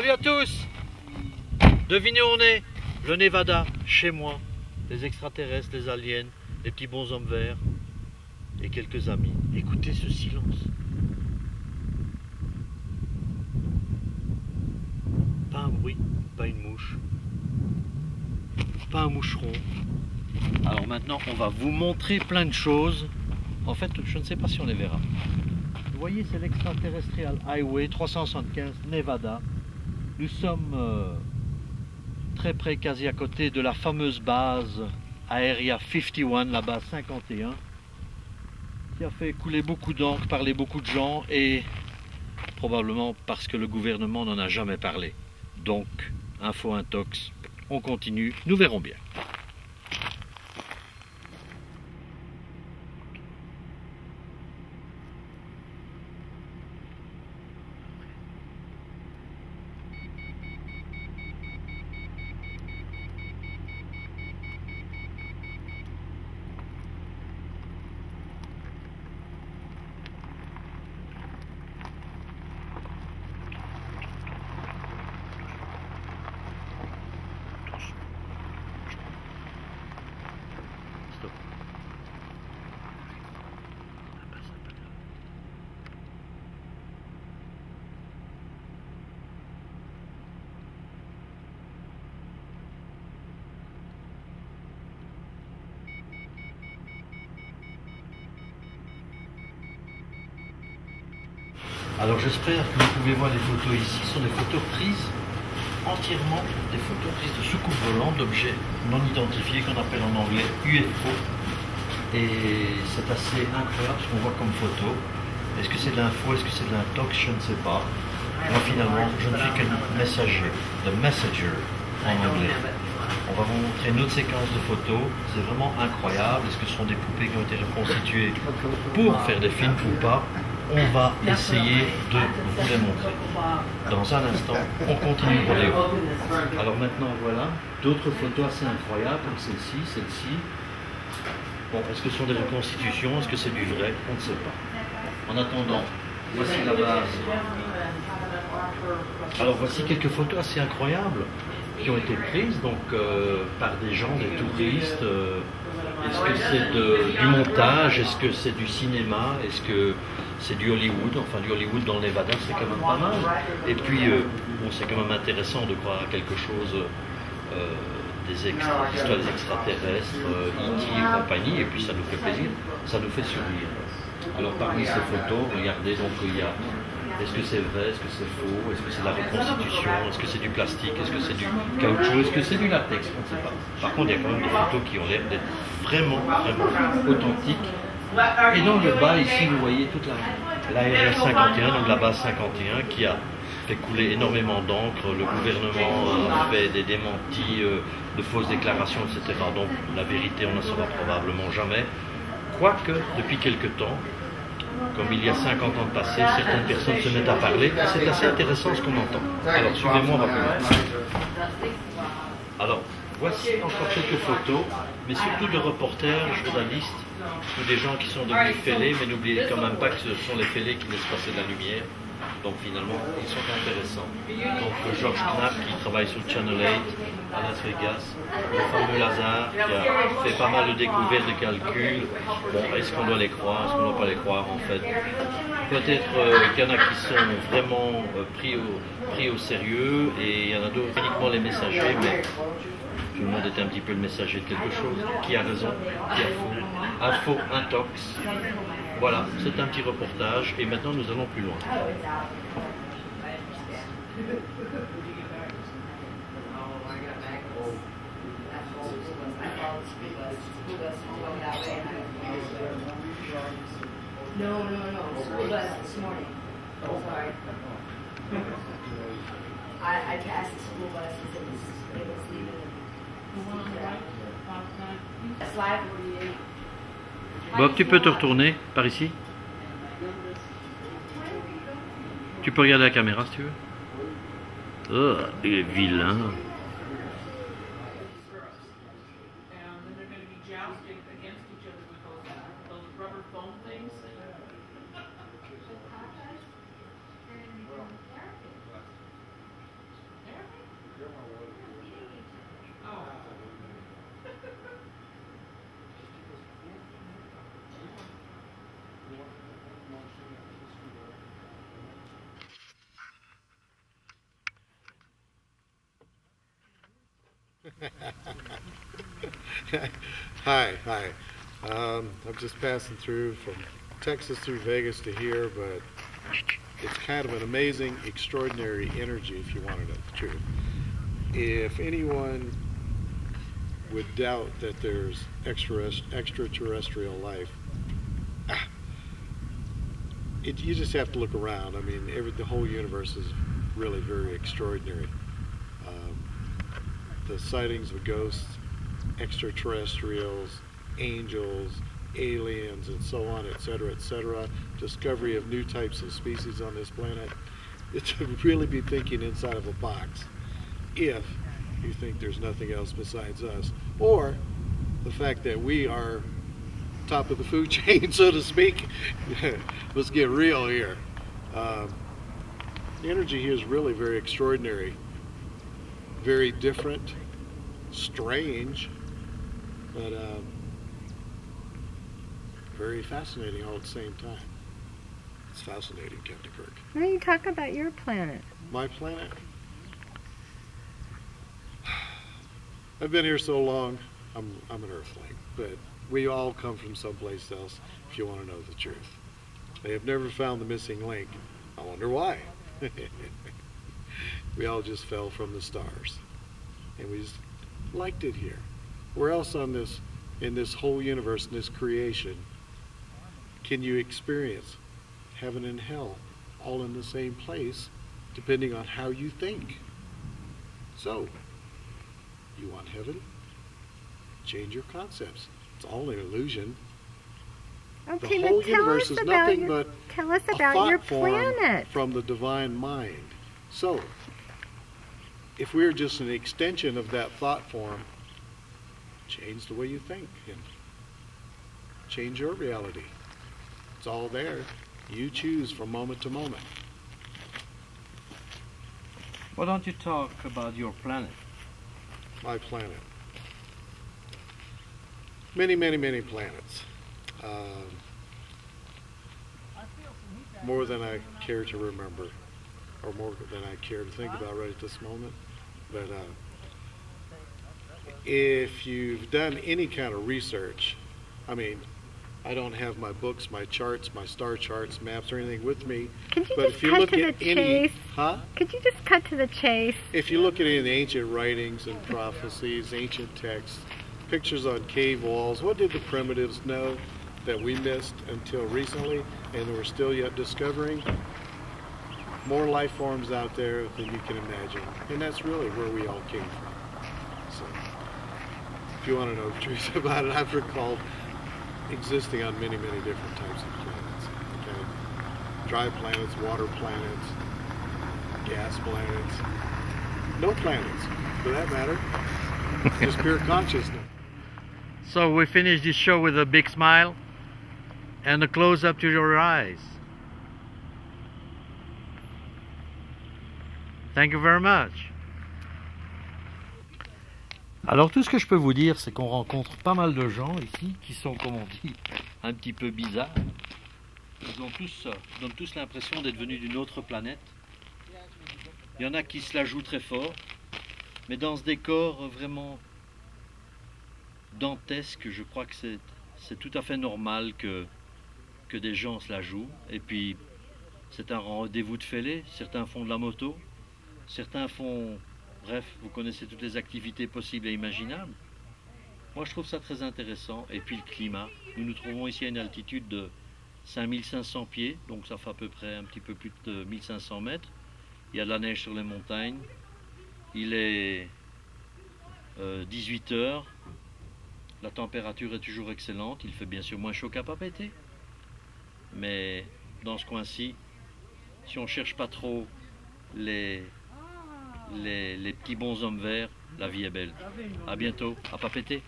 Salut à tous! Devinez où on est? Le Nevada, chez moi. Les extraterrestres, les aliens, les petits bonshommes verts et quelques amis. Écoutez ce silence. Pas un bruit, pas une mouche, pas un moucheron. Alors maintenant, on va vous montrer plein de choses. En fait, je ne sais pas si on les verra. Vous voyez, c'est l'extraterrestrial highway 375 Nevada. Nous sommes très près, quasi à côté de la fameuse base Area 51, la base 51, qui a fait couler beaucoup d'encre, parler beaucoup de gens, et probablement parce que le gouvernement n'en a jamais parlé. Donc, info intox, on continue, nous verrons bien. Alors j'espère que vous pouvez voir les photos ici. Ce sont des photos prises entièrement, des photos prises de soucoupes volantes, d'objets non identifiés qu'on appelle en anglais UFO. Et c'est assez incroyable ce qu'on voit comme photo. Est-ce que c'est de l'info, est-ce que c'est de l'intox, je ne sais pas. Moi finalement, je ne suis qu'un messager, the messenger en anglais. On va vous montrer une autre séquence de photos. C'est vraiment incroyable. Est-ce que ce sont des poupées qui ont été reconstituées pour faire des films ou pas? On va essayer de vous les montrer. Dans un instant, on continue le vidéo. Alors maintenant, voilà, d'autres photos assez incroyables, comme celle-ci, celle-ci. Bon, est-ce que ce sont des reconstitutions? Est-ce que c'est du vrai? On ne sait pas. En attendant, voici la base. Alors voici quelques photos assez incroyables qui ont été prises donc par des gens, des touristes. Est-ce que c'est du montage? Est-ce que c'est du cinéma? Est-ce que c'est du Hollywood? Enfin, du Hollywood dans le Nevada, c'est quand même pas mal. Et puis, bon, c'est quand même intéressant de croire à quelque chose des histoires des extraterrestres, E.T. et compagnie. Et puis, ça nous fait plaisir, ça nous fait sourire. Alors, parmi ces photos, regardez, donc il y a. Est-ce que c'est vrai? Est-ce que c'est faux? Est-ce que c'est de la reconstitution? Est-ce que c'est du plastique? Est-ce que c'est du caoutchouc? Est-ce que c'est du latex? On ne sait pas. Par contre, il y a quand même des photos qui ont l'air d'être vraiment, vraiment authentiques. Et dans le bas, ici, vous voyez toute la Area 51, donc la base 51, qui a fait couler énormément d'encre. Le gouvernement a fait des démentis, de fausses déclarations, etc. Donc, la vérité, on ne la saura probablement jamais. Quoique, depuis quelque temps, comme il y a 50 ans de passé, certaines personnes se mettent à parler, et c'est assez intéressant ce qu'on entend. Alors, suivez-moi, on va commencer. Alors, voici encore quelques photos, mais surtout de reporters, journalistes, ou des gens qui sont devenus fêlés, mais n'oubliez quand même pas que ce sont les fêlés qui laissent passer de la lumière. Donc finalement, ils sont intéressants. Donc George Knapp qui travaille sur Channel 8 à Las Vegas, le fameux Lazare qui a fait pas mal de découvertes, de calculs. Bon, est-ce qu'on doit les croire, est-ce qu'on ne doit pas les croire en fait? Peut-être qu'il y en a qui sont vraiment pris au sérieux et il y en a d'autres uniquement les messagers, mais tout le monde est un petit peu le messager de quelque chose. Qui a raison, qui a faux? Info, intox. Voilà, c'est un petit reportage et maintenant nous allons plus loin. No, school bus this morning. Oh, sorry. I passed the school bus as it was leaving. Slide 48. Bob, tu peux te retourner par ici? Tu peux regarder la caméra si tu veux. Oh, il est vilain. Hi. I'm just passing through from Texas through Vegas to here, but it's kind of an amazing, extraordinary energy if you want to know the truth. If anyone would doubt that there's extraterrestrial life, you just have to look around. I mean, the whole universe is really very extraordinary. The sightings of ghosts, extraterrestrials, angels, aliens, and so on, etc., discovery of new types of species on this planet. It's to really be thinking inside of a box if you think there's nothing else besides us, or the fact that we are top of the food chain, so to speak. Let's get real here. The energy here is really very extraordinary, very different, strange, but very fascinating all at the same time. It's fascinating, Captain Kirk. Why don't you talk about your planet? My planet? I've been here so long, I'm an Earthling, but we all come from someplace else, if you want to know the truth. They have never found the missing link. I wonder why. We all just fell from the stars, and we just liked it here. Where else in this whole universe, in this creation, can you experience heaven and hell all in the same place, depending on how you think? So, you want heaven? Change your concepts. It's all an illusion. Okay, the whole but universe is nothing but tell us a about thought your form planet. from the divine mind. So, if we're just an extension of that thought form, change the way you think and change your reality. It's all there. You choose from moment to moment. Why don't you talk about your planet? My planet. Many planets. More than I care to remember, or more than I care to think about right at this moment. But if you've done any kind of research, I mean, I don't have my books, my charts, my star charts, maps, or anything with me. Could you but just if you cut look to at the any, chase? huh? Could you just cut to the chase? If you look at any of the ancient writings and prophecies, ancient texts, pictures on cave walls, what did the primitives know that we missed until recently and we're still yet discovering? More life forms out there than you can imagine. And that's really where we all came from. So, if you want to know the truth about it, I've recalled existing on many different types of planets. Okay? Dry planets, water planets, gas planets, no planets, for that matter. Just pure consciousness. So we finish this show with a big smile and a close-up to your eyes. Thank you very much. Alors tout ce que je peux vous dire, c'est qu'on rencontre pas mal de gens ici qui sont, comme on dit, un petit peu bizarres. Ils donnent tous l'impression d'être venus d'une autre planète. Il y en a qui se la jouent très fort, mais dans ce décor vraiment dantesque, je crois que c'est tout à fait normal que des gens se la jouent. Et puis, c'est un rendez-vous de fêlés. Certains font de la moto, certains font... Bref, vous connaissez toutes les activités possibles et imaginables. Moi, je trouve ça très intéressant. Et puis, le climat. Nous nous trouvons ici à une altitude de 5500 pieds, donc ça fait à peu près un petit peu plus de 1500 mètres. Il y a de la neige sur les montagnes. Il est 18 heures. La température est toujours excellente. Il fait bien sûr moins chaud qu'à Papeete. Mais dans ce coin-ci, si on ne cherche pas trop les petits bonshommes verts, la vie est belle. À bientôt, à Papeete.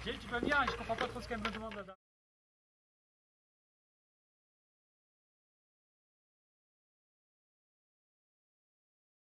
Tu peux venir, je comprends pas trop ce qu'elle me demande là-bas.